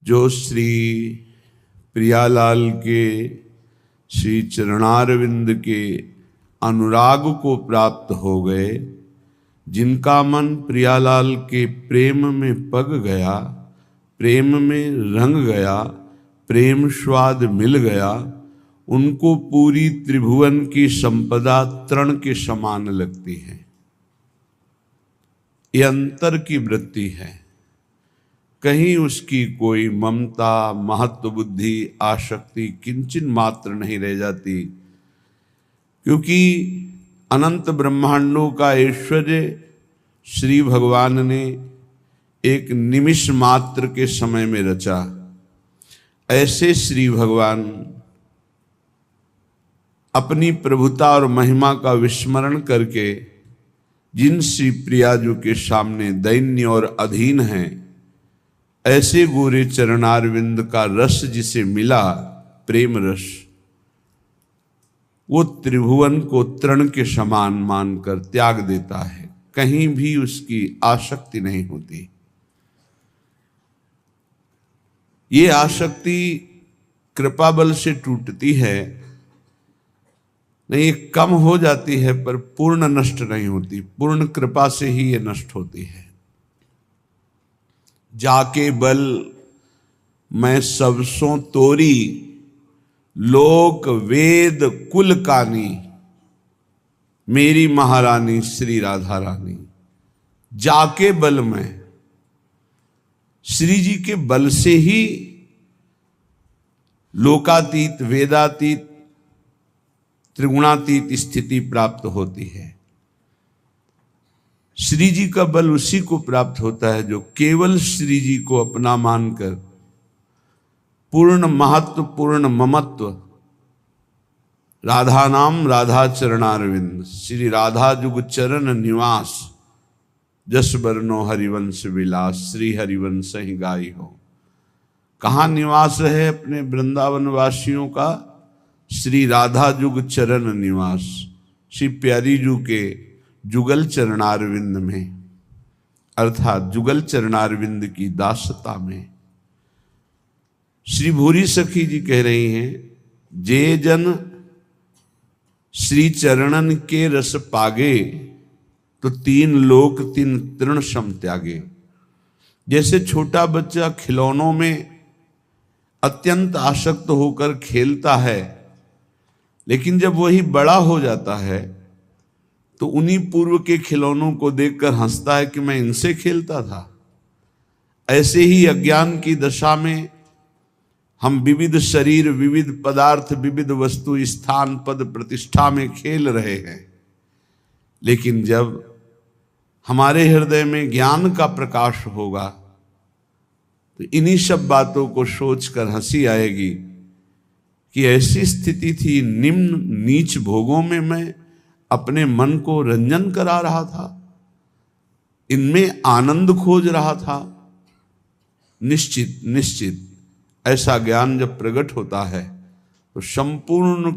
जो श्री प्रियालाल के श्री चरणारविंद के अनुराग को प्राप्त हो गए, जिनका मन प्रियालाल के प्रेम में पग गया, प्रेम में रंग गया, प्रेम स्वाद मिल गया, उनको पूरी त्रिभुवन की संपदा तृण के समान लगती है। ये अंतर की वृत्ति है। कहीं उसकी कोई ममता, महत्व बुद्धि, आसक्ति किंचित मात्र नहीं रह जाती, क्योंकि अनंत ब्रह्मांडों का ऐश्वर्य श्री भगवान ने एक निमिष मात्र के समय में रचा। ऐसे श्री भगवान अपनी प्रभुता और महिमा का विस्मरण करके जिन श्री प्रियाजू के सामने दैन्य और अधीन हैं, ऐसे गोरे चरणारविंद का रस जिसे मिला, प्रेम रस, वो त्रिभुवन को तृण के समान मानकर त्याग देता है। कहीं भी उसकी आसक्ति नहीं होती। ये आसक्ति कृपा बल से टूटती है, नहीं कम हो जाती है, पर पूर्ण नष्ट नहीं होती। पूर्ण कृपा से ही ये नष्ट होती है। जाके बल मैं सबसों तोरी, लोक वेद कुल कानी, मेरी महारानी श्री राधा रानी। जाके बल में, श्री जी के बल से ही लोकातीत, वेदातीत, त्रिगुणातीत स्थिति प्राप्त होती है। श्री जी का बल उसी को प्राप्त होता है जो केवल श्री जी को अपना मानकर पूर्ण महत्व, पूर्ण ममत्व, राधा नाम राधा चरणारविंद, श्री राधा जुग चरण निवास, जस बरनो हरिवंश विलास, श्री हरिवंश ही गाई हो। कहाँ निवास है अपने वृंदावन वासियों का? श्री राधा जुग चरण निवास, श्री प्यारी जू के जुगल चरणारविंद में, अर्थात जुगल चरणारविंद की दासता में। श्री भूरी सखी जी कह रही हैं, जे जन श्री चरणन के रस पागे, तो तीन लोक तीन तृण सम त्यागे। जैसे छोटा बच्चा खिलौनों में अत्यंत आसक्त होकर खेलता है, लेकिन जब वही बड़ा हो जाता है तो उन्हीं पूर्व के खिलौनों को देखकर हंसता है कि मैं इनसे खेलता था। ऐसे ही अज्ञान की दशा में हम विविध शरीर, विविध पदार्थ, विविध वस्तु, स्थान, पद, प्रतिष्ठा में खेल रहे हैं। लेकिन जब हमारे हृदय में ज्ञान का प्रकाश होगा तो इन्हीं सब बातों को सोचकर हंसी आएगी कि ऐसी स्थिति थी, निम्न नीच भोगों में मैं अपने मन को रंजन करा रहा था, इनमें आनंद खोज रहा था। निश्चित निश्चित ऐसा ज्ञान जब प्रकट होता है तो संपूर्ण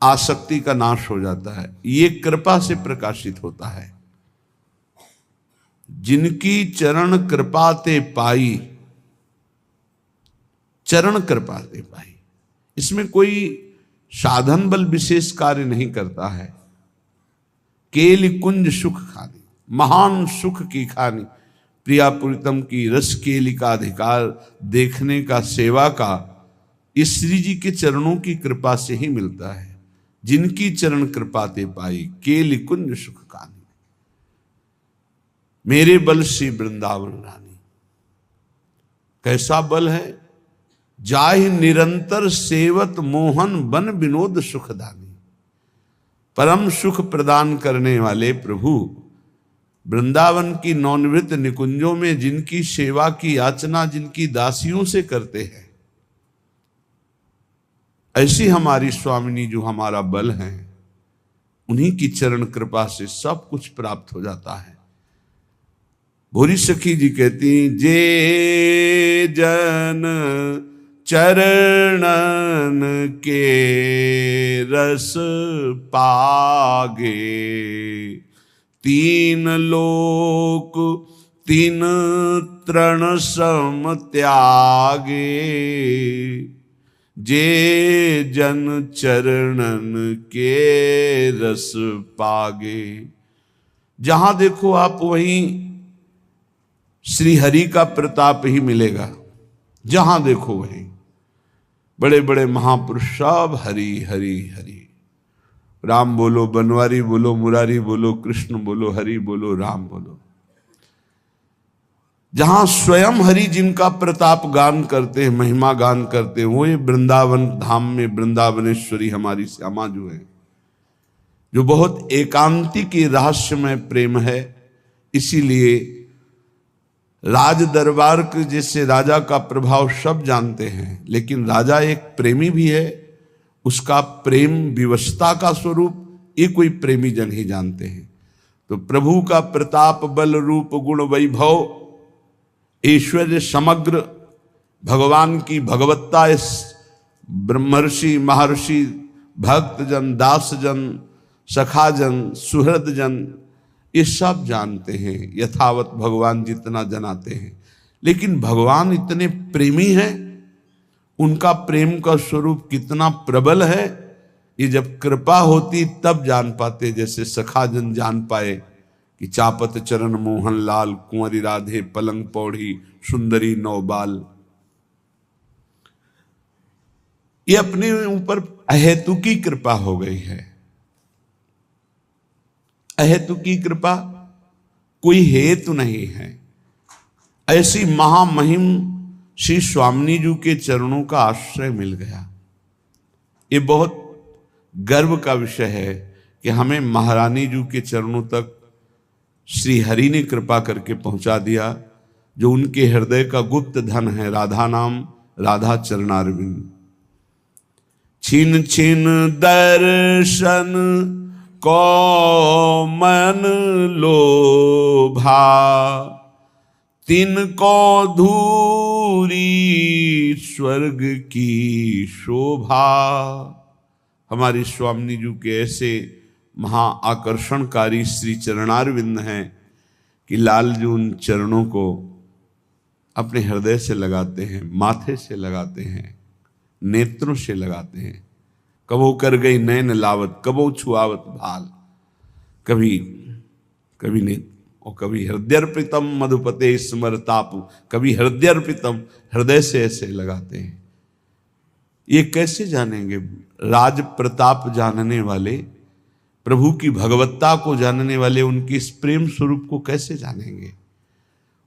आसक्ति का नाश हो जाता है। ये कृपा से प्रकाशित होता है। जिनकी चरण कृपा ते पाई, चरण कृपा ते पाई, इसमें कोई साधन बल विशेष कार्य नहीं करता है। केली कुंज सुख खानी, महान सुख की खानी, प्रिया प्रीतम की रस केली का अधिकार देखने का, सेवा का, इस श्री जी के चरणों की कृपा से ही मिलता है। जिनकी चरण कृपा ते पाई, केली कुंज सुख खानी, मेरे बल श्री वृंदावन रानी। कैसा बल है? जाहि निरंतर सेवत मोहन बन विनोद सुखदानी। परम सुख प्रदान करने वाले प्रभु वृंदावन की नौनिवृत्त निकुंजों में जिनकी सेवा की याचना जिनकी दासियों से करते हैं, ऐसी हमारी स्वामिनी जो हमारा बल है, उन्हीं की चरण कृपा से सब कुछ प्राप्त हो जाता है। भूरी सखी जी कहती, जे जन चरणन के रस पागे, तीन लोक तीन तृण सम त्यागे, जे जन चरणन के रस पागे। जहां देखो आप वहीं श्री हरि का प्रताप ही मिलेगा, जहां देखो वहीं बड़े बड़े महापुरुष सब हरि हरि हरि। राम बोलो, बनवारी बोलो, मुरारी बोलो, कृष्ण बोलो, हरि बोलो, राम बोलो। जहां स्वयं हरि जिनका प्रताप गान करते हैं, महिमा गान करते हैं, वो ये वृंदावन धाम में वृंदावनेश्वरी हमारी श्यामा जो है, जो बहुत एकांतिक रहस्यमय प्रेम है। इसीलिए राज दरबार के जैसे राजा का प्रभाव सब जानते हैं, लेकिन राजा एक प्रेमी भी है। उसका प्रेम विवशता का स्वरूप ये कोई प्रेमी जन ही जानते हैं। तो प्रभु का प्रताप, बल, रूप, गुण, वैभव, ऐश्वर्य, समग्र भगवान की भगवत्ता इस ब्रह्मर्षि, महर्षि, भक्तजन, दासजन, सखाजन, सुहृदजन ये सब जानते हैं। यथावत भगवान जितना जनाते हैं, लेकिन भगवान इतने प्रेमी हैं, उनका प्रेम का स्वरूप कितना प्रबल है, ये जब कृपा होती तब जान पाते। जैसे सखाजन जान पाए कि चापत चरण मोहन लाल, कुंवरी राधे पलंग पौड़ी, सुंदरी नौबाल। ये अपने ऊपर अहेतुकी कृपा हो गई है। अहेतुकी कृपा, कोई हेतु नहीं है। ऐसी महामहिम श्री स्वामिनी जी के चरणों का आश्रय मिल गया। ये बहुत गर्व का विषय है कि हमें महारानी जी के चरणों तक श्री हरि ने कृपा करके पहुंचा दिया, जो उनके हृदय का गुप्त धन है। राधा नाम, राधा चरणारविंद। छिन छिन दर्शन को मन लोभा, तिनको धूरी स्वर्ग की शोभा। हमारी स्वामिनी जी के ऐसे महा आकर्षणकारी श्री चरणारविंद हैं कि लाल जी उन चरणों को अपने हृदय से लगाते हैं, माथे से लगाते हैं, नेत्रों से लगाते हैं। कबो कर गई नैन लावत, कबो छुआवत भाल। कभी नेत्र और कभी हृदयर्पितम मधुपते स्मरतापु, कभी हृदयर्पितम, हृदय से ऐसे लगाते हैं। ये कैसे जानेंगे? राज प्रताप जानने वाले, प्रभु की भगवत्ता को जानने वाले उनके इस प्रेम स्वरूप को कैसे जानेंगे?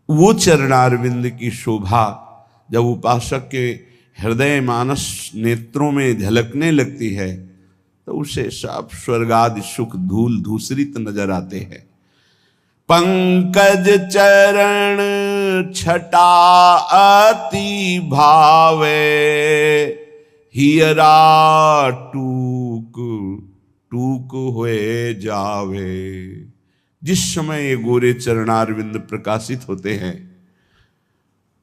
वो चरणारविंद की शोभा जब उपासक के हृदय मानस नेत्रों में झलकने लगती है, तो उसे सब स्वर्गादि सुख धूल धूसरित नजर आते हैं। पंकज चरण छटा अति भावे, हियरा टूक टूक हुए जावे। जिस समय ये गोरे चरणारविंद प्रकाशित होते हैं,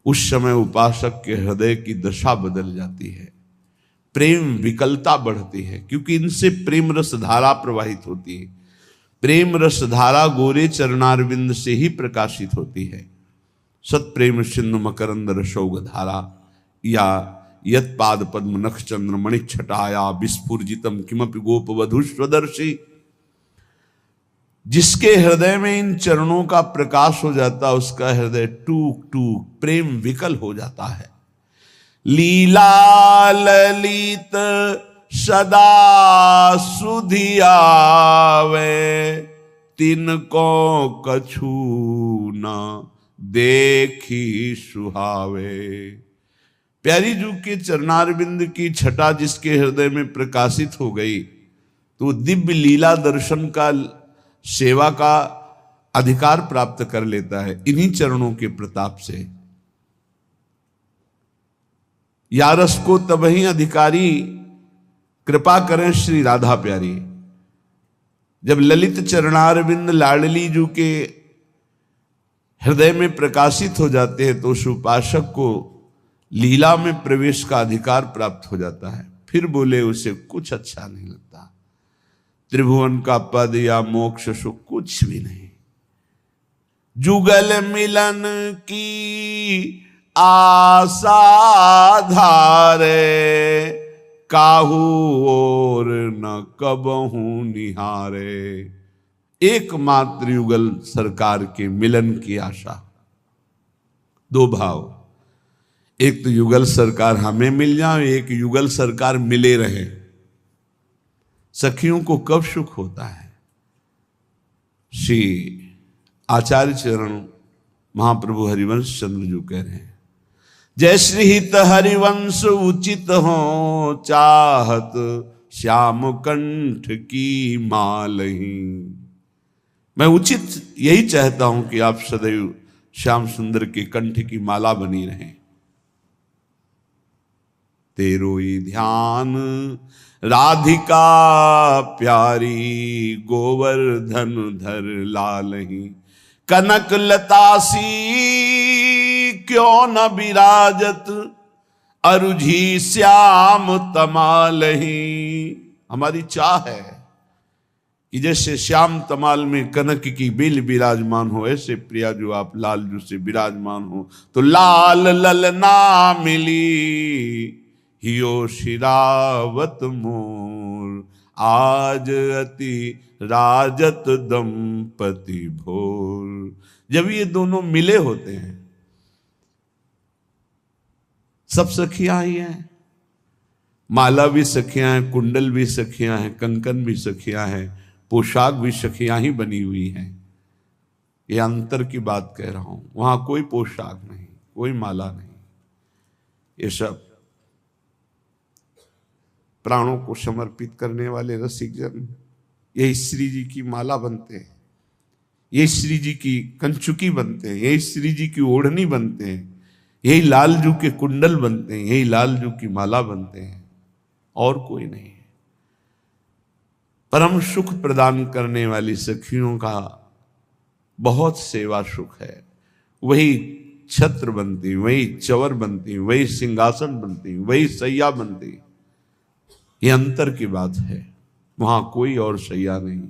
उस समय उपासक के हृदय की दशा बदल जाती है, प्रेम विकलता बढ़ती है, क्योंकि इनसे प्रेम रस धारा प्रवाहित होती है। प्रेम रस धारा गोरे चरणारविंद से ही प्रकाशित होती है। सत प्रेम सिंधु मकरंद रसौग धारा, या यत पाद पद्म नख चंद्र मणि छटाया विस्फुर्जितम किमपि गोप वधु स्वदर्शी। जिसके हृदय में इन चरणों का प्रकाश हो जाता, उसका हृदय टूक टूक प्रेम विकल हो जाता है। लीला ललित सदा सुधियावे, तिनको कछु न देखी सुहावे। प्यारी जू के चरणारविंद की छटा जिसके हृदय में प्रकाशित हो गई, तो दिव्य लीला दर्शन का, सेवा का अधिकार प्राप्त कर लेता है इन्हीं चरणों के प्रताप से। यारस को तबही अधिकारी कृपा करें श्री राधा प्यारी। जब ललित चरणारविंद लाडली जू के हृदय में प्रकाशित हो जाते हैं, तो उस उपासक को लीला में प्रवेश का अधिकार प्राप्त हो जाता है। फिर बोले उसे कुछ अच्छा नहीं लगता, त्रिभुवन का पद या मोक्ष सुख कुछ भी नहीं। जुगल मिलन की आशा धारे, काहू और न कबहू निहारे। एकमात्र युगल सरकार के मिलन की आशा। दो भाव, एक तो युगल सरकार हमें मिल जाए, एक युगल सरकार मिले रहे। सखियों को कब सुख होता है? श्री आचार्य चरण महाप्रभु हरिवंश चंद्र जो कह रहे हैं, जय श्री हित हरिवंश उचित हो, चाहत श्याम कंठ की मालही। मैं उचित यही चाहता हूं कि आप सदैव श्याम सुंदर के कंठ की माला बनी रहें। तेरो ही ध्यान राधिका प्यारी, गोवर्धन धर लालही। कनक लतासी क्यों न विराजत, अरुझी श्याम तमालही। हमारी चाह है कि जैसे श्याम तमाल में कनक की बेल विराजमान हो, ऐसे प्रिया जो आप लाल जू से विराजमान हो। तो लाल ललना मिली, हियो शिरावत मोर, आज अति राजत दंपति भोर। जब ये दोनों मिले होते हैं, सब सखियां ही हैं, माला भी सखियां हैं, कुंडल भी सखियां हैं, कंकन भी सखियां हैं, पोशाक भी सखियां ही बनी हुई हैं। ये अंतर की बात कह रहा हूं। वहां कोई पोशाक नहीं, कोई माला नहीं, ये सब प्राणों को समर्पित करने वाले रसिक जन, यही श्री जी की माला बनते हैं, यही श्री जी की कंचुकी बनते हैं, यही श्री जी की ओढ़नी बनते हैं, यही लालजू के कुंडल बनते हैं, यही लालजू की माला बनते हैं, और कोई नहीं है। परम सुख प्रदान करने वाली सखियों का बहुत सेवा सुख है। वही छत्र बनती, वही चवर बनती, वही सिंहासन बनती, वही सैया बनती। ये अंतर की बात है। वहां कोई और सैया नहीं,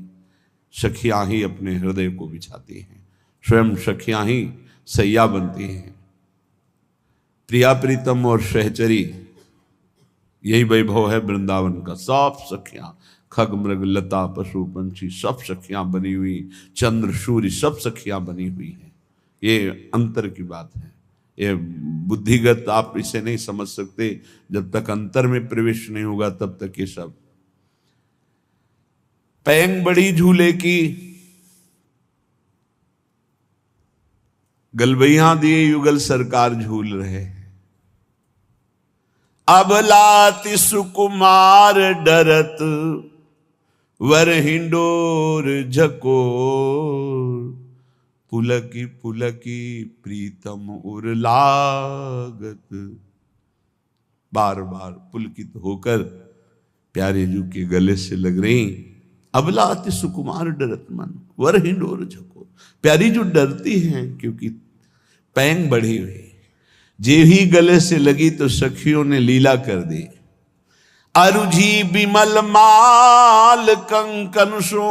सखियां ही अपने हृदय को बिछाती हैं, स्वयं सखियां ही सैया बनती हैं। प्रिया प्रीतम और सहचरी, यही वैभव है वृंदावन का। सब सखियां, खग मृग लता पशु पंछी सब सखियां बनी हुई, चंद्र सूर्य सब सखियां बनी हुई हैं। ये अंतर की बात है। ये बुद्धिगत आप इसे नहीं समझ सकते। जब तक अंतर में प्रवेश नहीं होगा तब तक ये सब। पैंग बड़ी झूले की, गलबैया दिए युगल सरकार झूल रहे हैं। अब लाति सुकुमार डरत, वर हिंडोर झकोर। पुलकी पुलकी प्रीतम उर लागत। बार बार पुलकित होकर प्यारे जू के गले से लग रही। अबला अति सुकुमार डरत मन, वर हिंडोर झकोर। प्यारी जो डरती हैं क्योंकि पैंग बढ़ी हुई, जे ही गले से लगी तो सखियों ने लीला कर दी। अरुझी बिमल माल कंकन सो,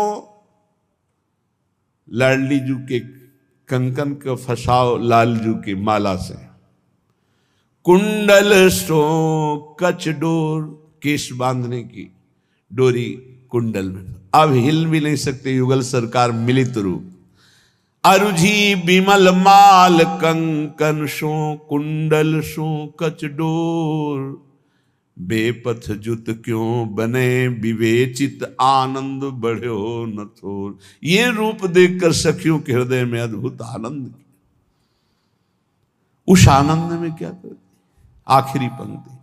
लाडली जू के कंकन का फसाओ लालजू की माला से। कुंडल सो कच डोर, केश बांधने की डोरी कुंडल में। अब हिल भी नहीं सकते युगल सरकार मिलित रूप। अरुझी बिमल माल कंकन सो, कुंडल सो कच डोर। बेपथ जुत क्यों बने विवेचित, आनंद बढ़ो न थोर। ये रूप देखकर सखियों के हृदय में अद्भुत आनंद। उस आनंद में क्या करती? आखिरी पंक्ति,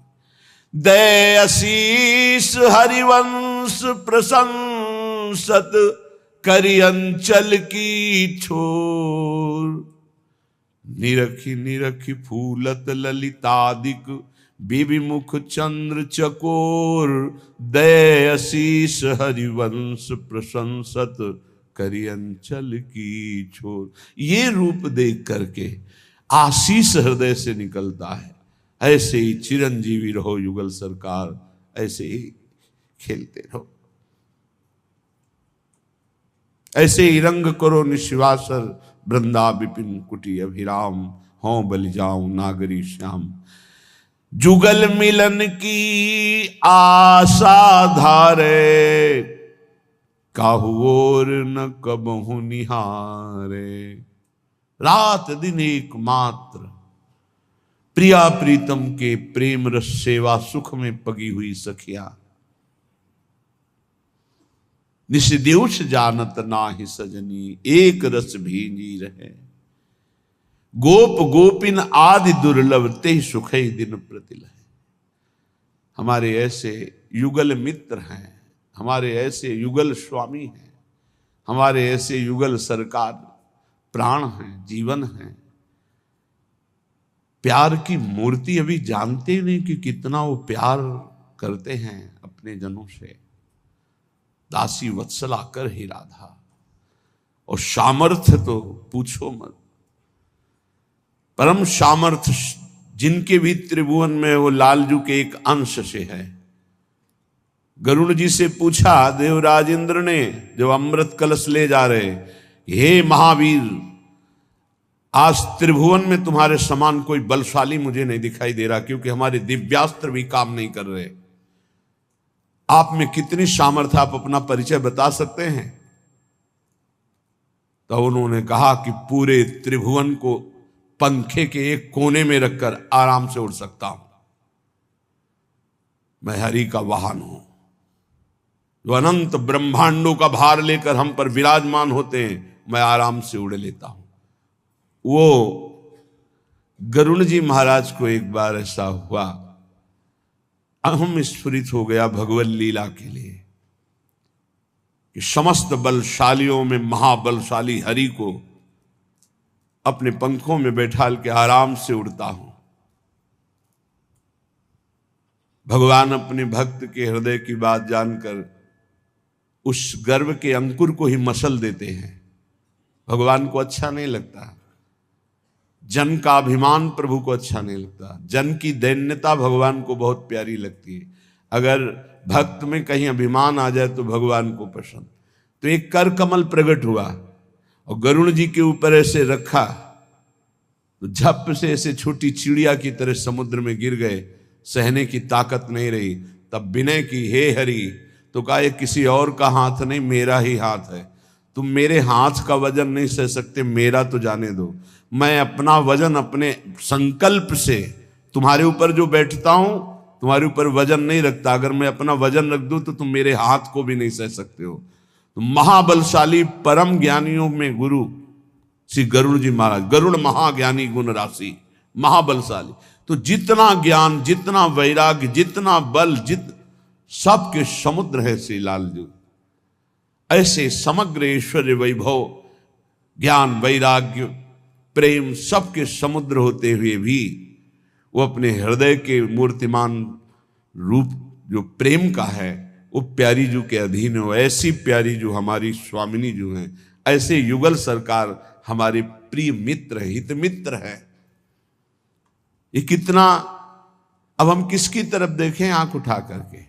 दय आशीष हरिवंश प्रशंसत, करि अंचल की छोर। निरखी निरखी फूलत ललितादिक, विविमुख चंद्र चकोर। दय आशीष हरिवंश प्रशंसत, करि अंचल की छोर। ये रूप देख करके आशीष हृदय से निकलता है। ऐसे ही चिरंजीवी रहो युगल सरकार, ऐसे ही खेलते रहो, ऐसे ही रंग करो निशिवासर, वृंदा विपिन कुटी अभिराम, हों बलि जाऊं नागरी श्याम। जुगल मिलन की आशा धारे, काहू और न कबहु निहारे। रात दिन एक मात्र, प्रिया प्रीतम के प्रेम रस सेवा सुख में पगी हुई सखिया। निषदेश जानत नाहि सजनी, एक रस भींजी रहे। गोप गोपिन आदि दुर्लभ, ते सुखई दिन प्रतिल है। हमारे ऐसे युगल मित्र हैं, हमारे ऐसे युगल स्वामी हैं, हमारे ऐसे युगल सरकार प्राण हैं, जीवन हैं। प्यार की मूर्ति अभी जानते नहीं कि कितना वो प्यार करते हैं अपने जनों से। दासी वत्सला कर ही राधा, और सामर्थ्य तो पूछो मत। परम सामर्थ्य जिनके भी त्रिभुवन में, वो लालजू के एक अंश से है। गरुड़ जी से पूछा देवराज इंद्र ने, जब अमृत कलश ले जा रहे, हे महावीर, आज त्रिभुवन में तुम्हारे समान कोई बलशाली मुझे नहीं दिखाई दे रहा, क्योंकि हमारे दिव्यास्त्र भी काम नहीं कर रहे। आप में कितनी सामर्थ्य, आप अपना परिचय बता सकते हैं? तो उन्होंने कहा कि पूरे त्रिभुवन को पंखे के एक कोने में रखकर आराम से उड़ सकता हूं। मैं हरि का वाहन हूं, जो अनंत ब्रह्मांडों का भार लेकर हम पर विराजमान होते हैं, मैं आराम से उड़ लेता हूं। वो गरुड़ जी महाराज को एक बार ऐसा हुआ, अहम स्फुरित हो गया भगवत लीला के लिए, कि समस्त बलशालियों में महाबलशाली हरि को अपने पंखों में बैठाल के आराम से उड़ता हूं। भगवान अपने भक्त के हृदय की बात जानकर उस गर्व के अंकुर को ही मसल देते हैं। भगवान को अच्छा नहीं लगता, जन का अभिमान प्रभु को अच्छा नहीं लगता, जन की दैन्यता भगवान को बहुत प्यारी लगती है। अगर भक्त में कहीं अभिमान आ जाए तो भगवान को पसंद। तो एक कर कमल प्रकट हुआ और गरुड़ जी के ऊपर ऐसे रखा, तो झप से ऐसे छोटी चिड़िया की तरह समुद्र में गिर गए, सहने की ताकत नहीं रही। तब विनय की, हे हरि, तो कहा ये किसी और का हाथ नहीं, मेरा ही हाथ है। तुम मेरे हाथ का वजन नहीं सह सकते, मेरा तो जाने दो। मैं अपना वजन अपने संकल्प से तुम्हारे ऊपर जो बैठता हूं, तुम्हारे ऊपर वजन नहीं रखता। अगर मैं अपना वजन रख दूं तो तुम मेरे हाथ को भी नहीं सह सकते हो। तो महाबलशाली परम ज्ञानियों में गुरु श्री गरुड़ जी महाराज, गरुड़ महाज्ञानी गुण राशि, महाबलशाली। तो जितना ज्ञान, जितना वैराग्य, जितना बल, सबके समुद्र है श्री लालजू। ऐसे समग्र ऐश्वर्य वैभव, ज्ञान, वैराग्य, प्रेम सबके समुद्र होते हुए भी वो अपने हृदय के मूर्तिमान रूप जो प्रेम का है, वो प्यारी जू के अधीन हो। ऐसी प्यारी जो हमारी स्वामिनी जो हैं, ऐसे युगल सरकार हमारे प्रिय मित्र है, हित मित्र है। ये कितना, अब हम किसकी तरफ देखें आंख उठा करके?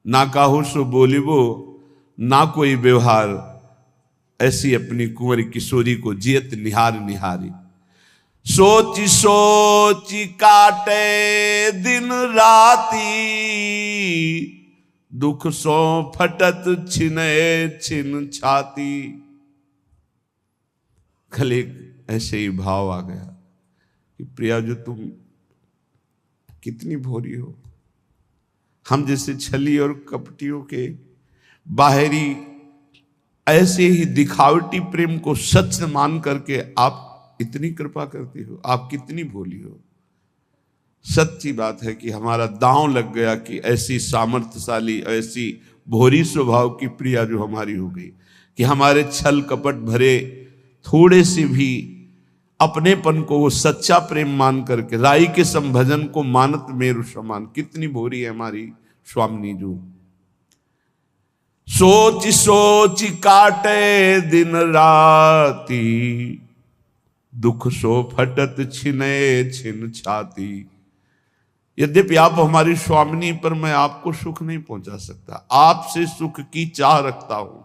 ना काहू सो बोलिबो, ना कोई व्यवहार, ऐसी अपनी कुंवरी किशोरी को जियत निहार निहारी। सोची सोची काटे दिन राती, दुख सो फटत छिने छिन छाती। कल एक ऐसे ही भाव आ गया कि प्रिया जो तुम कितनी भोरी हो। हम जैसे छली और कपटियों के बाहरी ऐसे ही दिखावटी प्रेम को सच मान करके आप इतनी कृपा करती हो। आप कितनी भोली हो। सच्ची बात है कि हमारा दांव लग गया कि ऐसी सामर्थ्यशाली, ऐसी भोरी स्वभाव की प्रिया जो हमारी हो गई, कि हमारे छल कपट भरे थोड़े से भी अपनेपन को वो सच्चा प्रेम मान करके राई के संभजन को मानत मेरु समान। कितनी भोरी है हमारी स्वामिनी जो। सोच सोच काटे दिन राती, दुख सो फटत छिने छिन छाती। यद्यपि आप हमारी स्वामिनी, पर मैं आपको सुख नहीं पहुंचा सकता। आपसे सुख की चाह रखता हूं।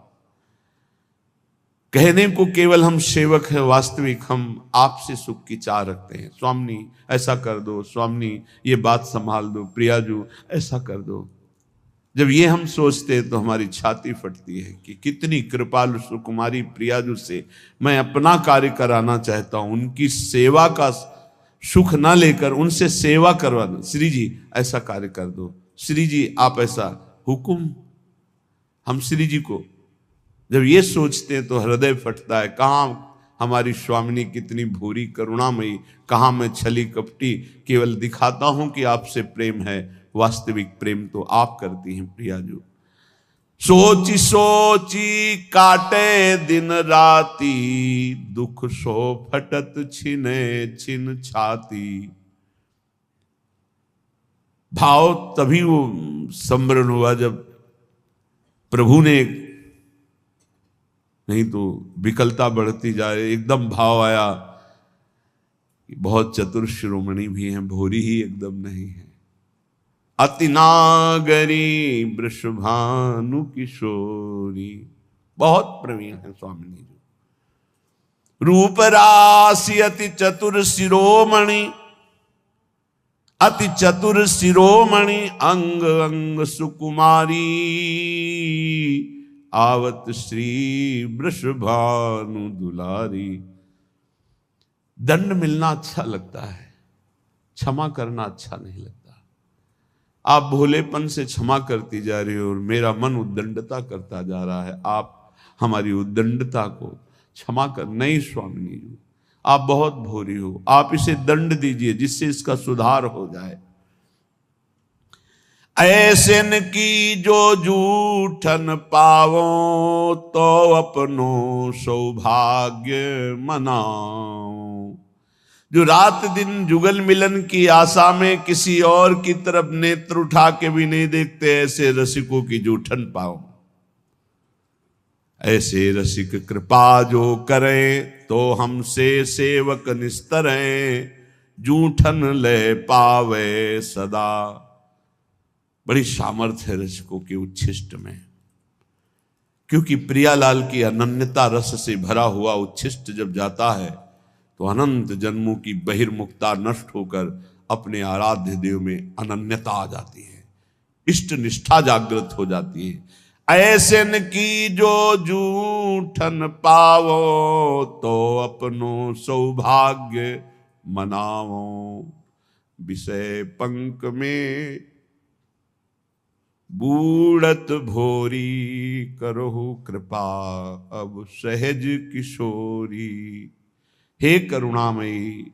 कहने को केवल हम सेवक हैं, वास्तविक हम आपसे सुख की चाह रखते हैं। स्वामी ऐसा कर दो, स्वामी ये बात संभाल दो, प्रियाजू ऐसा कर दो। जब ये हम सोचते हैं तो हमारी छाती फटती है कि कितनी कृपालु सुकुमारी प्रियाजू से मैं अपना कार्य कराना चाहता हूं, उनकी सेवा का सुख ना लेकर उनसे सेवा करवा दो। श्री जी ऐसा कार्य कर दो, श्री जी आप ऐसा हुक्म। हम श्री जी को जब ये सोचते हैं तो हृदय फटता है। कहाँ हमारी स्वामिनी कितनी भूरी करुणामयी, कहाँ मैं छली कपटी केवल दिखाता हूं कि आपसे प्रेम है, वास्तविक प्रेम तो आप करती हैं प्रियाजू। सोची सोची काटे दिन राती, दुख सो फटत छिने छिन छाती। भाव तभी वो सम्मरण हुआ जब प्रभु ने, नहीं तो विकलता बढ़ती जाए। एकदम भाव आया, बहुत चतुर शिरोमणि भी हैं, भोरी ही एकदम नहीं है। अति नागरी वृषभानु किशोरी, बहुत प्रवीण है स्वामिनी जी। रूप राशि अति चतुर शिरोमणि, अति चतुर शिरोमणि, अंग अंग सुकुमारी। आवत श्री वृषभानु दुलारी। दंड मिलना अच्छा लगता है, क्षमा करना अच्छा नहीं लगता। आप भोलेपन से क्षमा करती जा रही हो और मेरा मन उद्दंडता करता जा रहा है। आप हमारी उद्दंडता को क्षमा कर। नहीं स्वामिनी जी, आप बहुत भोरी हो, आप इसे दंड दीजिए जिससे इसका सुधार हो जाए। ऐसे न की जो जूठन पावो, तो अपनो सौभाग्य मनाओ। जो रात दिन जुगल मिलन की आशा में किसी और की तरफ नेत्र उठा के भी नहीं देखते, ऐसे रसिकों की जूठन पाओ। ऐसे रसिक कृपा जो करें, तो हमसे सेवक निस्तरें। जूठन ले पावे सदा। बड़ी सामर्थ्य है रसिकों के उच्छिष्ट में, क्योंकि प्रियालाल की अनन्यता रस से भरा हुआ उच्छिष्ट जब जाता है तो अनंत जन्मों की बहिर्मुखता नष्ट होकर अपने आराध्य देव में अनन्यता आ जाती है, इष्ट निष्ठा जागृत हो जाती है। ऐसे न की जो जूठन पावो, तो अपनो सौभाग्य मनावो। विषय पंक में बूढ़त भोरी, करो कृपा अब सहज किशोरी। हे करुणामयी,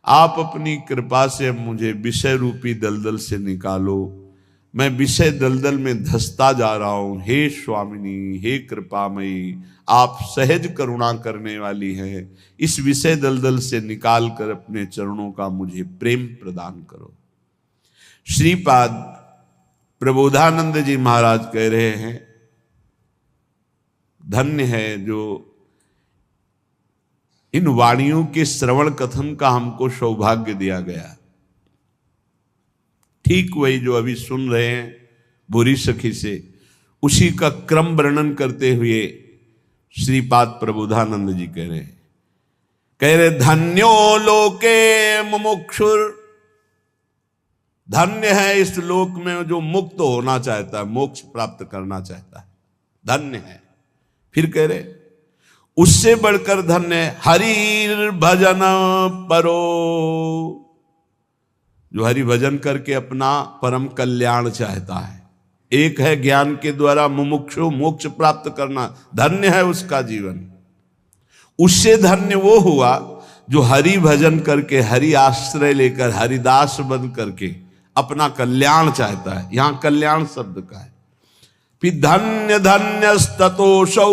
आप अपनी कृपा से मुझे विषय रूपी दलदल से निकालो। मैं विषय दलदल में धंसता जा रहा हूं। हे स्वामिनी, हे कृपामयी, आप सहज करुणा करने वाली हैं। इस विषय दलदल से निकाल कर अपने चरणों का मुझे प्रेम प्रदान करो। श्रीपाद प्रबोधानंद जी महाराज कह रहे हैं, धन्य है जो इन वाणियों के श्रवण कथन का हमको सौभाग्य दिया गया। ठीक वही जो अभी सुन रहे हैं बुरी सखी से, उसी का क्रम वर्णन करते हुए श्रीपाद प्रबोधानंद जी कह रहे धन्यो लोके मुमुक्षुर। धन्य है इस लोक में जो मुक्त होना चाहता है, मोक्ष प्राप्त करना चाहता है, धन्य है। फिर कह रहे उससे बढ़कर धन्य हरि भजन परो, जो हरि भजन करके अपना परम कल्याण चाहता है। एक है ज्ञान के द्वारा मुमुक्षु मोक्ष प्राप्त करना, धन्य है उसका जीवन। उससे धन्य वो हुआ जो हरि भजन करके, हरि आश्रय लेकर, हरिदास बन करके अपना कल्याण चाहता है। यहां कल्याण शब्द का है। फिर धन्य धन्य स्ततोषौ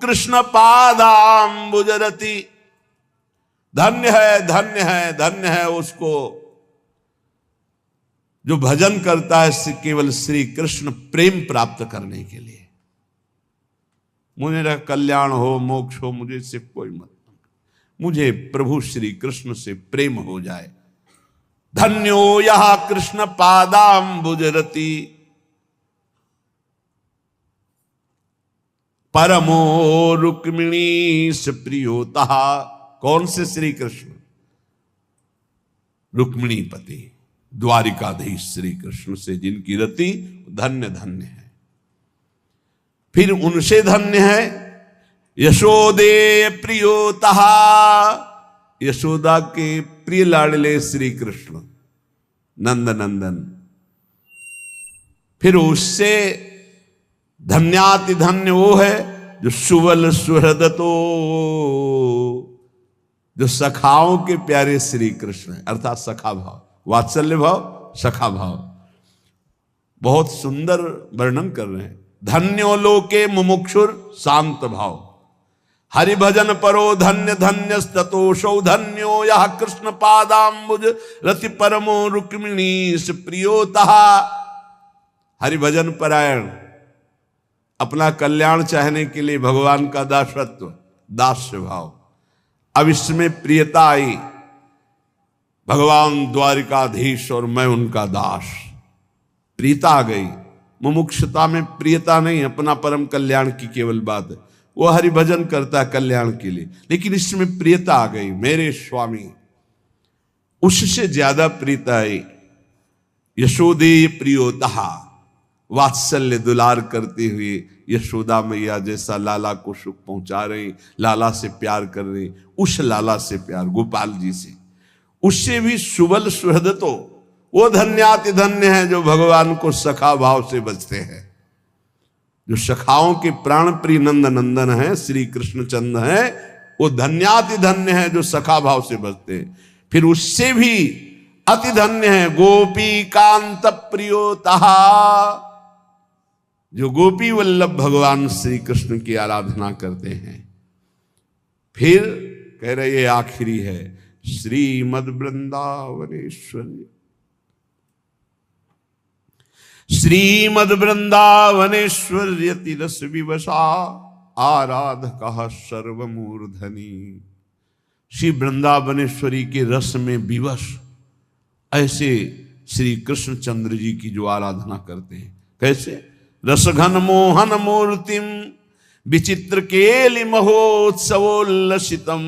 कृष्ण पादाम्बुजरति। धन्य है, धन्य है, धन्य है उसको जो भजन करता है केवल श्री कृष्ण प्रेम प्राप्त करने के लिए। मुझे कल्याण हो, मोक्ष हो, मुझे इससे कोई मतलब, मुझे प्रभु श्री कृष्ण से प्रेम हो जाए। धन्यो यह कृष्ण पादाम्बुजरति। परमो रुक्मिणीश प्रियोता। कौन से श्री कृष्ण? रुक्मिणी पति द्वारिकाधीश श्री कृष्ण से जिनकी रति धन्य धन्य है। फिर उनसे धन्य है यशोदे प्रियोता। यशोदा के प्रिय लाडले श्री कृष्ण नंद नंदन। फिर उससे धन्याति धन्य वो है जो सुवल सुहृदतो, जो सखाओं के प्यारे श्री कृष्ण है, अर्थात सखा भाव, वात्सल्य भाव, सखा भाव। बहुत सुंदर वर्णन कर रहे हैं। धन्यो लोके मुमुक्षुर शांत भाव, हरि भजन परो धन्य धन्य ततोषौ धन्यो यह कृष्ण पादाम्बुज रति परमो रुक्मिणीश प्रियोता। हरि भजन परायण, अपना कल्याण चाहने के लिए भगवान का दासत्व, दास्य भाव। अब इसमें प्रियता आई, भगवान द्वारिकाधीश और मैं उनका दास, प्रियता आ गई। मुमुक्षुता में प्रियता नहीं, अपना परम कल्याण की केवल बात है। वो हरि भजन करता है कल्याण के लिए, लेकिन इसमें प्रियता आ गई, मेरे स्वामी। उससे ज्यादा प्रियता आई यशोदे प्रियोता, वात्सल्य दुलार करते हुए यशोदा मैया जैसा लाला को सुख पहुंचा रही, लाला से प्यार कर रही, उस लाला से प्यार, गोपाल जी से, उससे भी सुबल सुहृद। तो वो धन्याति धन्य है जो भगवान को सखा भाव से बचते हैं, जो सखाओं के प्राण प्रिय नंद नंदन है, श्री कृष्णचंद्र है। वो धन्याति धन्य है जो सखा भाव से बचते हैं। फिर उससे भी अति धन्य है गोपी कांत प्रियोता, जो गोपी वल्लभ भगवान श्री कृष्ण की आराधना करते हैं। फिर कह रहे ये आखिरी है श्रीमद वृंदावनेश्वरी। श्रीमद वृंदावनेश्वर्यति रस विवशा आराधकः सर्वमूर्धनि। श्री वृंदावनेश्वरी के रस में विवश ऐसे श्री कृष्णचंद्र जी की जो आराधना करते हैं। कैसे? रसघन मोहन मूर्तिम विचित्र केलि महोत्सवोल्लसितम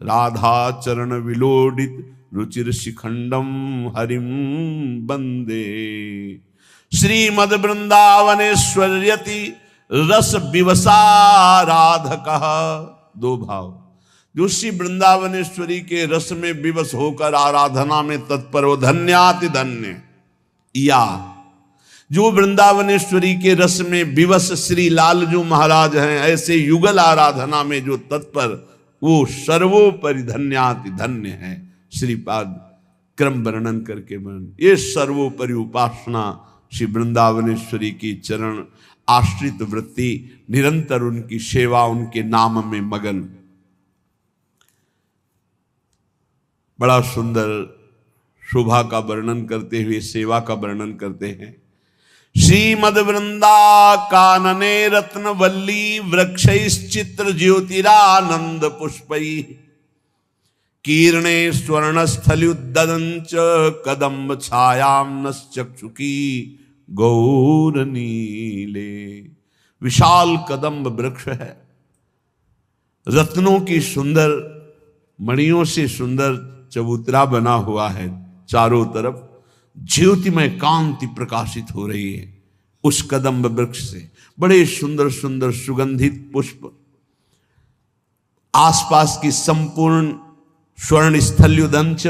राधा चरण विलोडित रुचिर शिखंडम हरिम वंदे। श्रीमद वृंदावनेश्वर्यति रस विवसा राधकः। दो भाव, जो श्री वृंदावनेश्वरी के रस में विवश होकर आराधना में तत्पर हो धन्याति धन्य, या जो वृंदावनेश्वरी के रस में विवश श्री लालजू महाराज हैं, ऐसे युगल आराधना में जो तत्पर, वो सर्वोपरि धन्याति धन्य है। श्रीपाद क्रम वर्णन करके वर्णन, ये सर्वोपरि उपासना श्री वृंदावनेश्वरी की चरण आश्रित वृत्ति, निरंतर उनकी सेवा, उनके नाम में मगन। बड़ा सुंदर शोभा का वर्णन करते हुए सेवा का वर्णन करते हैं। श्रीमद वृंदा कानने रत्न वल्ली वृक्षैश्चित्र ज्योतिरानंद पुष्पै कीर्णे स्वर्ण स्थल्युद्दंच कदम्ब छायाम चक्षुकी गौर नीले। विशाल कदम्ब वृक्ष है, रत्नों की सुंदर मणियों से सुंदर चबूतरा बना हुआ है, चारों तरफ ज्योतिमय कांति प्रकाशित हो रही है उस कदम्ब वृक्ष से। बड़े सुंदर सुंदर सुगंधित पुष्प, आसपास की संपूर्ण स्वर्ण स्थल्युदंच,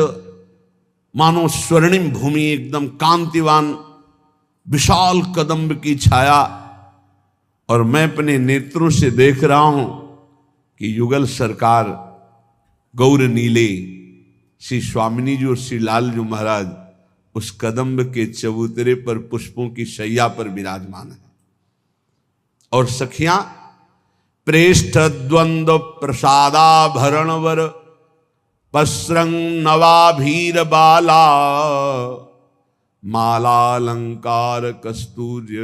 मानो स्वर्णिम भूमि, एकदम कांतिवान विशाल कदम्ब की छाया। और मैं अपने नेत्रों से देख रहा हूं कि युगल सरकार गौर नीले श्री स्वामिनी जी और श्री लालजू महाराज उस कदम्ब के चबूतरे पर पुष्पों की शैया पर विराजमान है। और सखियां प्रेष्ठ द्वंद्व प्रसादाभरणवर पस्रंग नवाभीर बाला मालालंकार कस्तूर्य।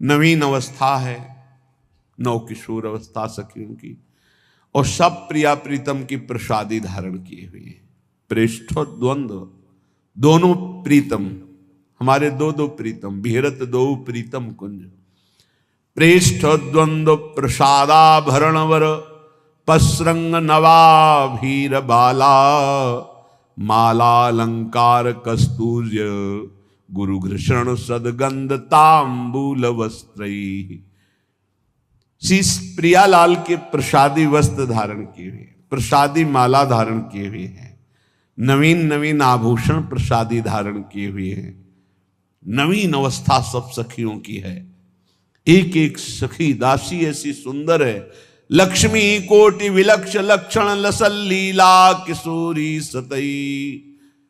नवीन अवस्था है, नव किशोर अवस्था सखियों की, और सब प्रिया प्रीतम की प्रसादी धारण किए हुए हैं। प्रेष्ठ द्वंद्व, दोनों प्रीतम हमारे दो दो प्रीतम, विहरत दो प्रीतम कुंज। प्रेष्ठ द्वंद्व प्रसादाभरणवर पसरंग नवाभीर बाला, मालालंकार कस्तूर्य गुरुघृषण सदगंध तांबूल वस्त्रैः। श्री प्रियालाल के प्रसादी वस्त्र धारण किए हुए, प्रसादी माला धारण किए हुए हैं, नवीन नवीन आभूषण प्रसादी धारण किए हुए हैं। नवीन अवस्था सब सखियों की है। एक एक सखी दासी ऐसी सुंदर है, लक्ष्मी कोटि विलक्ष लक्षण लसल लीला किशोरी सतई,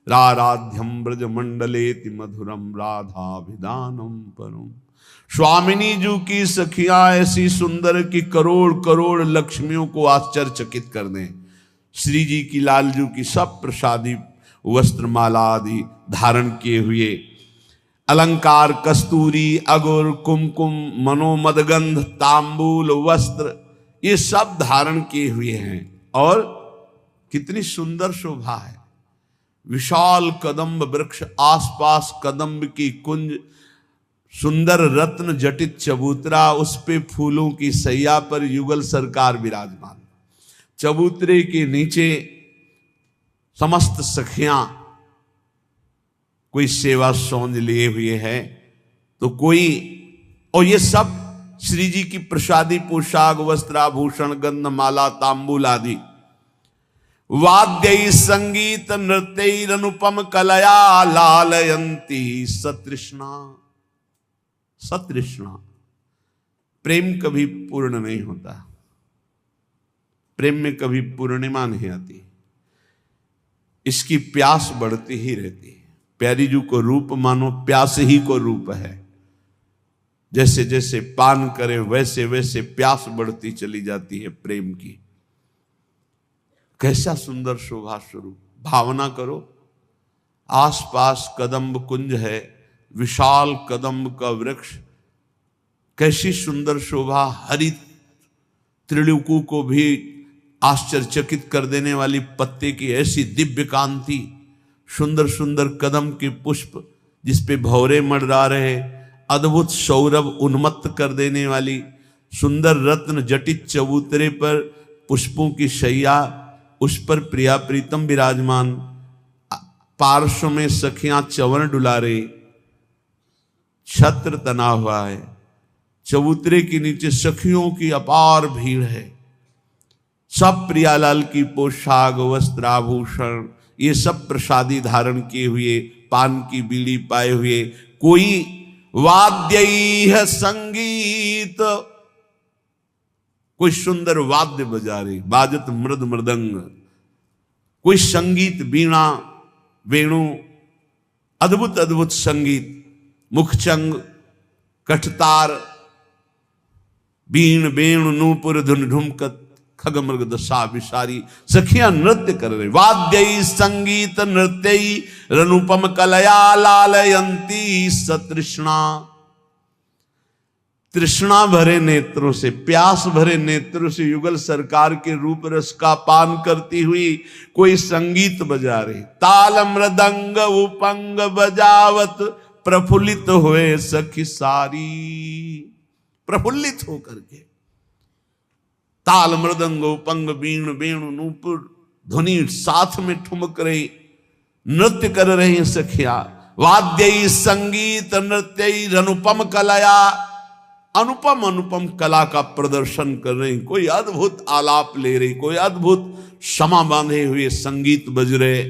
राराध्यम ब्रज मंडलेति मधुरम राधाभिधानम परम। स्वामिनी जी की सखियां ऐसी सुंदर कि करोड़ करोड़ लक्ष्मियों को आश्चर्यचकित कर दें। श्री जी की लालजू की सब प्रसादी वस्त्र माला आदि धारण किए हुए, अलंकार कस्तूरी अगुर कुमकुम मनोमदगंध तांबूल वस्त्र ये सब धारण किए हुए हैं। और कितनी सुंदर शोभा है। विशाल कदम्ब वृक्ष, आसपास कदम्ब की कुंज, सुंदर रत्न जटित चबूतरा, उस पे फूलों की सैया पर युगल सरकार विराजमान। चबूतरे के नीचे समस्त सखियां, कोई सेवा सौंज लिए हुए है तो कोई, और ये सब श्री जी की प्रसादी पोशाक वस्त्राभूषण गंध माला तांबूल आदि। वाद्य संगीत नृत्य अनुपम कलया लालयंती सतृष्णा। सतृष्णा, प्रेम कभी पूर्ण नहीं होता, प्रेम में कभी पूर्णिमा नहीं आती, इसकी प्यास बढ़ती ही रहती है। प्यारी जी को रूप मानो प्यास ही को रूप है। जैसे जैसे पान करे वैसे वैसे प्यास बढ़ती चली जाती है प्रेम की। कैसा सुंदर शोभा स्वरूप। भावना करो, आसपास कदम्ब कुंज है, विशाल कदम्ब का वृक्ष, कैसी सुंदर शोभा। हरित त्रिलोकों को भी आश्चर्यचकित कर देने वाली पत्ते की ऐसी दिव्य कांति, सुंदर सुंदर कदम के पुष्प जिस पे भौरे मंडरा रहे, अद्भुत सौरभ उन्मत्त कर देने वाली सुंदर रत्न जटित चबूतरे पर पुष्पों की शैया, उस पर प्रिया प्रीतम विराजमान, पार्श्व में सखियां चवन डुला रही, छत्र तना हुआ है, चबूतरे के नीचे सखियों की अपार भीड़ है। सब प्रियालाल की पोशाक वस्त्राभूषण ये सब प्रसादी धारण किए हुए, पान की बीड़ी पाए हुए, कोई वाद्य संगीत, कोई सुंदर वाद्य बजा रही, बाजत मृद मृदंग, कोई संगीत वीणा वेणु, अद्भुत अद्भुत संगीत, मुखचंग कठतार बीण वेणु नूपुर धुन ढुमकत खग मृग दशा विसारी, सखियां नृत्य कर रहे। वाद्य संगीत नृत्य रनुपम कलया लालयंती सतृष्णा। तृष्णा भरे नेत्रों से, प्यास भरे नेत्रों से युगल सरकार के रूप रस का पान करती हुई कोई संगीत बजा रही। ताल मृदंग उपंग बजावत प्रफुल्लित हुए सखी सारी। प्रफुल्लित होकर के ताल मृदंग उपंग बीण वेणु नूपुर ध्वनि साथ में ठुमक रही, नृत्य कर रही हैं सखिया। वाद्य संगीत नृत्य अनुपम कलाया, अनुपम अनुपम कला का प्रदर्शन कर रही, कोई अद्भुत आलाप ले रही, कोई अद्भुत क्षमा बांधे हुए संगीत बज रहे।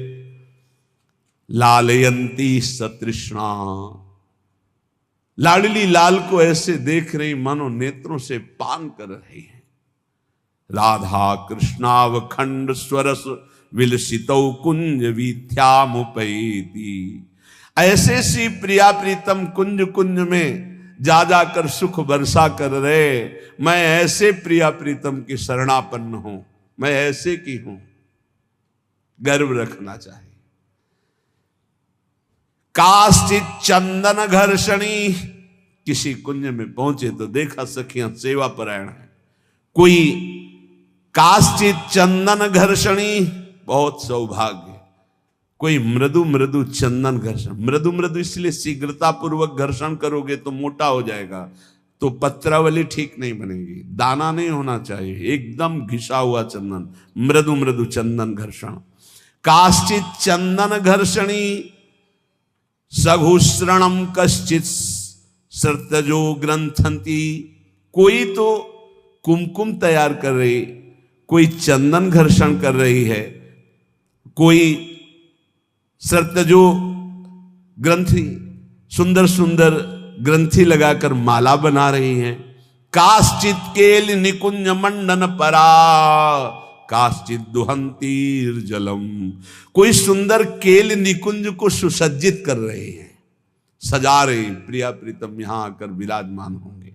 लालयंती सतृष्णा, लाडली लाल को ऐसे देख रही मानो नेत्रों से पान कर रही है। राधा कृष्णावखंड स्वरस विलसितौ कुंज वीथ्यामुपैति। ऐसे सी प्रिया प्रीतम कुंज कुंज में जा जाकर सुख वर्षा कर रहे। मैं ऐसे प्रिया प्रीतम की शरणापन्न हूं, मैं ऐसे की हूं, गर्व रखना चाहिए। काश्चित चंदन घर्षणी, किसी कुंज में पहुंचे तो देखा सखियां सेवा परायण है। कोई काश्चित चंदन घर्षणी, बहुत सौभाग्य, कोई मृदु मृदु चंदन घर्षण, मृदु मृदु इसलिए शीघ्रता पूर्वक घर्षण करोगे तो मोटा हो जाएगा, तो पत्रावली ठीक नहीं बनेगी, दाना नहीं होना चाहिए, एकदम घिसा हुआ चंदन, मृदु मृदु चंदन घर्षण। काश्चित चंदन घर्षणी सघुश्रणम कश्चित सर्तजो ग्रंथंती। कोई तो कुमकुम तैयार कर रही, कोई चंदन घर्षण कर रही है, कोई सर्तजो ग्रंथि सुंदर सुंदर ग्रंथि लगाकर माला बना रही हैं। काश्चित केल निकुंज मंडन परा काश्चित दुहंतीर जलम। कोई सुंदर केल निकुंज को सुसज्जित कर रहे हैं, सजा रहे, प्रिया प्रीतम यहां आकर विराजमान होंगे।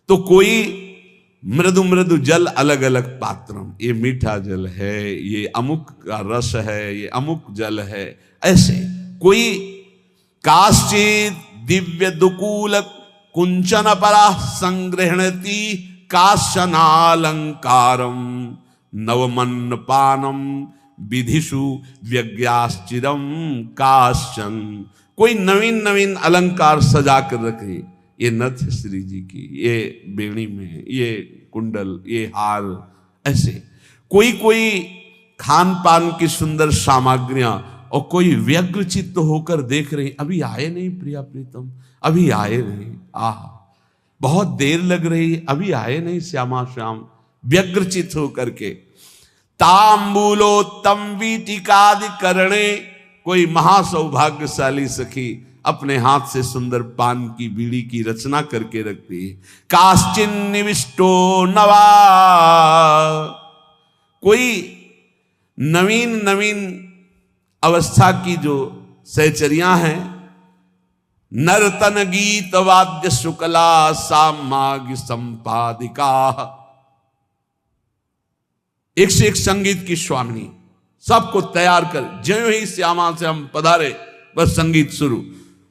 तो कोई मृदु मृदु जल अलग अलग पात्रम, ये मीठा जल है, ये अमुक का रस है, ये अमुक जल है, ऐसे कोई काश्चित दिव्य दुकूल कुंचन परा संग्रहणती काशनालंकारम नवमन्न पानम विधिषु व्यज्ञाश्चिरम काशन। कोई नवीन नवीन अलंकार सजा कर रखे, ये नथ श्री जी की, ये बेणी में, ये कुंडल, ये हार, ऐसे कोई कोई खान पान की सुंदर सामग्रियां, और कोई व्यग्र चित्त होकर देख रहे, अभी आए नहीं प्रिया प्रीतम, अभी आए नहीं, आह बहुत देर लग रही, अभी आए नहीं श्यामा श्याम, व्यग्र चित्त होकर के। तांबूलोत्तम वीटिकादि करणे, कोई महासौभाग्यशाली सखी अपने हाथ से सुंदर पान की बीड़ी की रचना करके रखती है। काश्चिन निविष्टो नवा, कोई नवीन नवीन अवस्था की जो सहचरियां हैं, नर्तन गीत वाद्य शुक्ला सामाग्य संपादिका, एक से एक संगीत की स्वामिनी, सबको तैयार कर, ज्यों ही श्यामा से हम पधारे बस संगीत शुरू।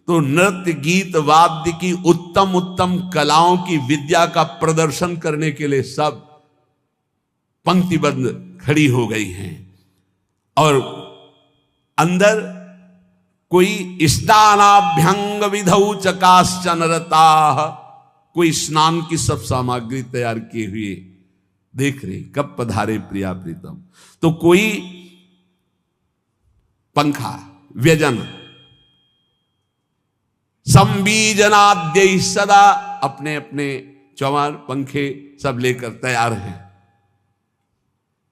तो नृत्य गीत वाद्य की उत्तम उत्तम कलाओं की विद्या का प्रदर्शन करने के लिए सब पंक्तिबद्ध खड़ी हो गई हैं। और अंदर कोई स्नानाभ्यंग विधौ चकाश्चन रता, कोई स्नान की सब सामग्री तैयार किए हुए देख रहे, कब पधारे प्रिया प्रीतम। तो कोई पंखा व्यजन संबीजनाद्य सदा, अपने अपने चौवार पंखे सब लेकर तैयार हैं।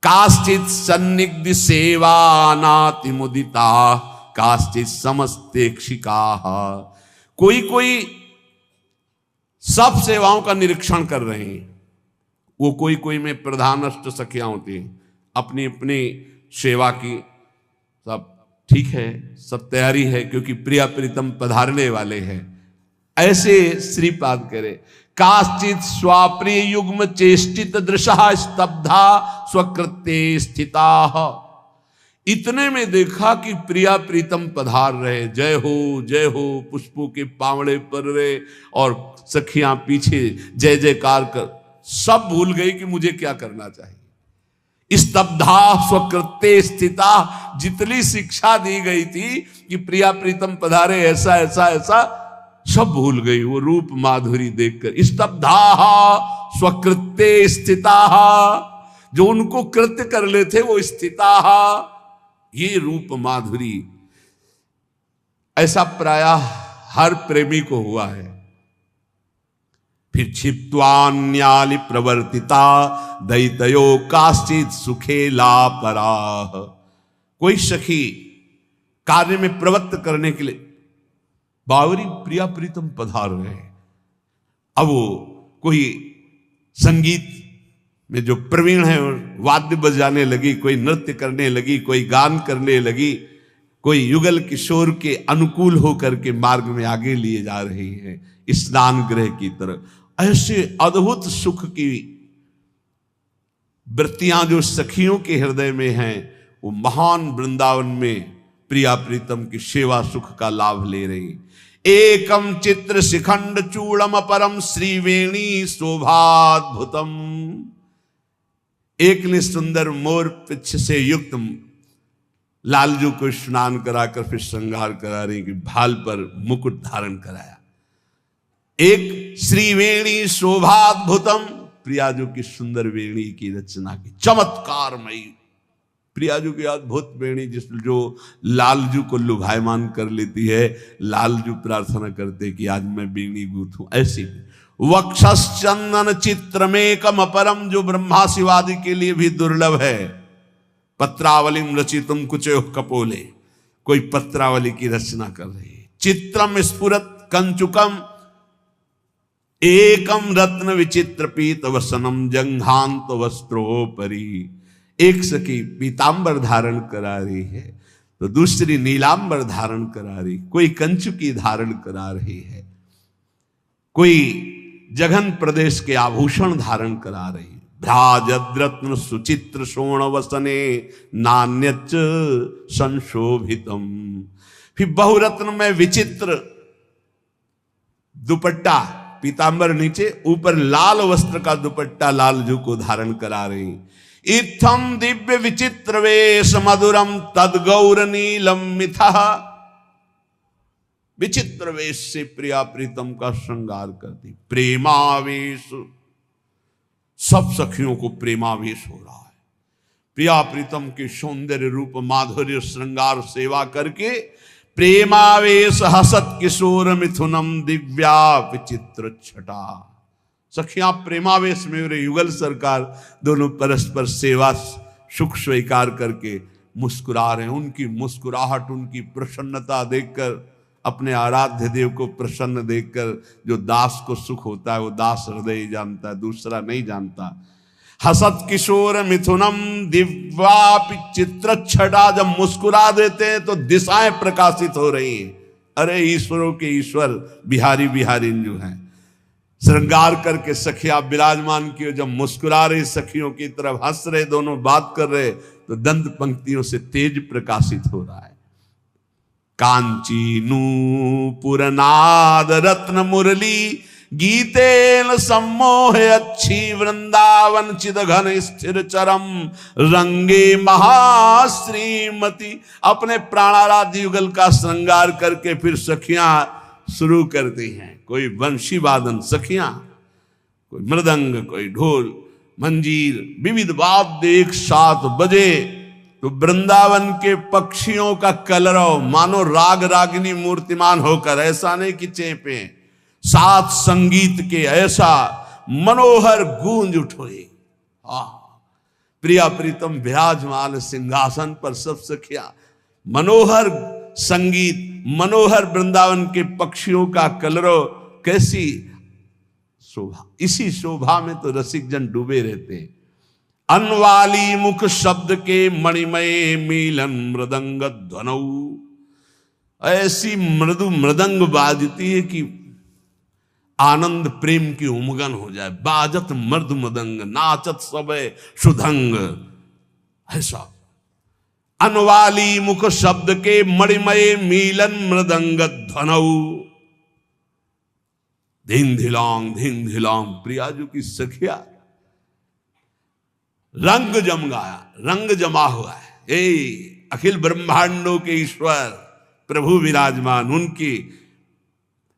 काश्चित सन्निग्ध सेवा नाति मुदिता काश्चित समस्तेक्षिका, कोई कोई सब सेवाओं का निरीक्षण कर रहे हैं। वो कोई कोई में प्रधान अष्ट सखियां होती हैं, अपनी अपनी सेवा की सब ठीक है, सब तैयारी है, क्योंकि प्रिया प्रीतम पधारने वाले हैं। ऐसे श्रीपाद करे, काश्चित स्वाप्रिय युग्म चेष्टित दृशा स्तब्धा स्वकृत्ये स्थिता। इतने में देखा कि प्रिया प्रीतम पधार रहे, जय हो पुष्पों के पावड़े पर रहे, और सखियां पीछे जय जयकार कर, सब भूल गई कि मुझे क्या करना चाहिए। स्तब्धा स्वकृत्ये स्थिता, जितनी शिक्षा दी गई थी कि प्रिया प्रीतम पधारे ऐसा ऐसा ऐसा, सब भूल गई वो रूप माधुरी देखकर। स्तब्धा स्वकृत्ये स्थिता, जो उनको कृत्य कर ले थे वो स्थिता, ये रूप माधुरी। ऐसा प्रायः हर प्रेमी को हुआ है। फिर क्षिप्त्वान्यालि प्रवर्तिता दैतयो काश्चित सुखेला पराह, कोई सखी कार्य में प्रवृत्त करने के लिए बावरी प्रिया प्रीतम पधार रहे। अब वो कोई संगीत में जो प्रवीण है वाद्य बजाने लगी, कोई नृत्य करने लगी, कोई गान करने लगी, कोई युगल किशोर के अनुकूल होकर के मार्ग में आगे लिए जा रही है स्नान गृह की तरफ। ऐसे अद्भुत सुख की वृत्तियां जो सखियों के हृदय में हैं, वो महान वृंदावन में प्रिया प्रीतम की सेवा सुख का लाभ ले रही। एकम चित्र शिखंड चूड़म परम श्रीवेणी शोभाद्भुतम, एक ने सुंदर मोर पिछ से युक्त लालजू को स्नान कराकर फिर श्रृंगार करा रही कि भाल पर मुकुट धारण कराया। एक श्रीवेणी शोभाद्भुतम, प्रियाजू की सुंदर वेणी की रचना की, चमत्कारमयी प्रियाजू की अद्भुत वेणी जो लालजू को लुभायमान कर लेती है। लालजू प्रार्थना करते कि आज मैं वेणी गूंथूं। ऐसी वक्षश्चंदन चित्रमेकम अपरम, जो ब्रह्मा शिवादि के लिए भी दुर्लभ है। पत्रावलिम रचितुम कुचो कपोले, कोई पत्रावली की रचना कर रही है। चित्रम स्फुरत कंचुकम एकम रत्न विचित्र पीत वसनम जंघांत वस्त्रोपरि। एक सखी पीतांबर धारण करा रही है तो दूसरी नीलांबर धारण करा रही, कोई कंचुकी धारण करा रही है, कोई जघन प्रदेश के आभूषण धारण करा रही। भ्राजद्रत्न सुचित्र शोण वसने नान्यच संशोभितम। फिर बहुरत्न में विचित्र दुपट्टा, पीतांबर नीचे, ऊपर लाल वस्त्र का दुपट्टा लालजू को धारण करा रही। इत्थम दिव्य विचित्र वेश मधुरम तद गौर नीलम मिथा। विचित्र वेश से प्रिया प्रीतम का श्रृंगार करती। प्रेमावेश, सब सखियों को प्रेमावेश हो रहा है। प्रिया प्रीतम के सौंदर्य रूप माधुर्य श्रृंगार सेवा करके प्रेमावेश हसत किशोर मिथुनम दिव्या विचित्र छटा। सखियां प्रेमावेश में मेरे युगल सरकार दोनों परस्पर सेवा सुख स्वीकार करके मुस्कुरा रहे हैं। उनकी मुस्कुराहट, उनकी प्रसन्नता देखकर, अपने आराध्य देव को प्रसन्न देखकर जो दास को सुख होता है वो दास हृदय ही जानता है, दूसरा नहीं जानता। हसत किशोर मिथुनम दिव्या चित्र छटा, जब मुस्कुरा देते हैं तो दिशाएं प्रकाशित हो रही हैं। अरे ईश्वरों के ईश्वर बिहारी बिहारी जो हैं, श्रृंगार करके सखिया विराजमान किए। जब मुस्कुरा रहे सखियों की तरफ, हंस रहे, दोनों बात कर रहे, तो दंत पंक्तियों से तेज प्रकाशित हो रहा है। कांची नूपुरनाद रत्न मुरली गीतेन सम्मोह अच्छी वृंदावन चिद घन स्थिर चरम रंगे महाश्रीमती। अपने प्राणाराध्य युगल का श्रृंगार करके फिर सखियां शुरू करती हैं। कोई वंशी वादन सखियां, कोई मृदंग, कोई ढोल मंजीर, विविध वाद्य एक साथ बजे तो वृंदावन के पक्षियों का कलरव मानो राग रागिनी मूर्तिमान होकर, ऐसा नहीं कि चेपे, साथ संगीत के ऐसा मनोहर गूंज उठे। प्रिया प्रीतम विराजमान सिंहासन पर, सब सखिया मनोहर संगीत, मनोहर वृंदावन के पक्षियों का कलरव, कैसी शोभा। इसी शोभा में तो रसिक जन डूबे रहते हैं। अनवाली मुख शब्द के मणिमय मिलन मृदंग ध्वनौ। ऐसी मृदु मृदंग बाजती है कि आनंद प्रेम की उमगन हो जाए। बाजत मृदु मृदंग नाचत सबे सुधंग। ऐसा अनवाली मुख शब्द के मणिमय मिलन मृदंग ध्वनौ। धिन धिलांग प्रियाजू की सखिया रंग जम गया, रंग जमा हुआ है। अखिल ब्रह्मांडों के ईश्वर प्रभु विराजमान, उनकी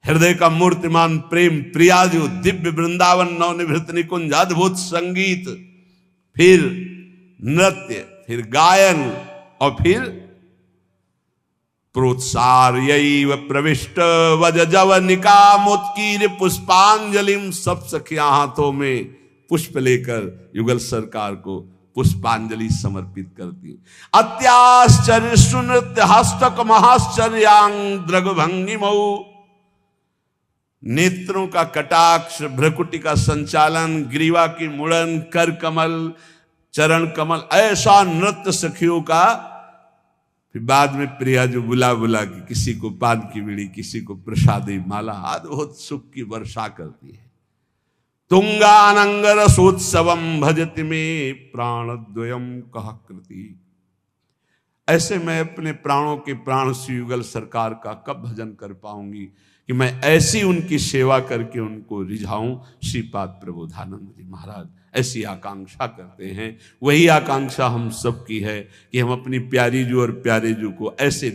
हृदय का मूर्तिमान प्रेम प्रियाजू, दिव्य वृंदावन नवनिभृत निकुंज, अद्भुत संगीत, फिर नृत्य, फिर गायन और फिर प्रोत्सार्यैव प्रविष्ट वज जवनिका मुत्कीर पुष्पांजलिम। सब सखियां हाथों में पुष्प लेकर युगल सरकार को पुष्पांजलि समर्पित करती। अत्याश्चर्य सुनृत्य हस्तक महाश्चर्यांग द्रग भंगिमऊ। नेत्रों का कटाक्ष, भ्रकुटी का संचालन, ग्रीवा की मुड़न, कर कमल, चरण कमल, ऐसा नृत्य सखियों का। फिर बाद में प्रिया जो बुला बुला के किसी को पान की बीड़ी, किसी को प्रसादी माला, अद्भुत सुख की वर्षा करती है। तुंगानंगर सोत्सवम भजति में प्राणद्वयम कह कृति। ऐसे मैं अपने प्राणों के प्राण श्री युगल सरकार का कब भजन कर पाऊंगी कि मैं ऐसी उनकी सेवा करके उनको रिझाऊं। श्रीपाद प्रबोधानंद जी महाराज ऐसी आकांक्षा करते हैं। वही आकांक्षा हम सब की है कि हम अपनी प्यारी जू और प्यारे जू को ऐसे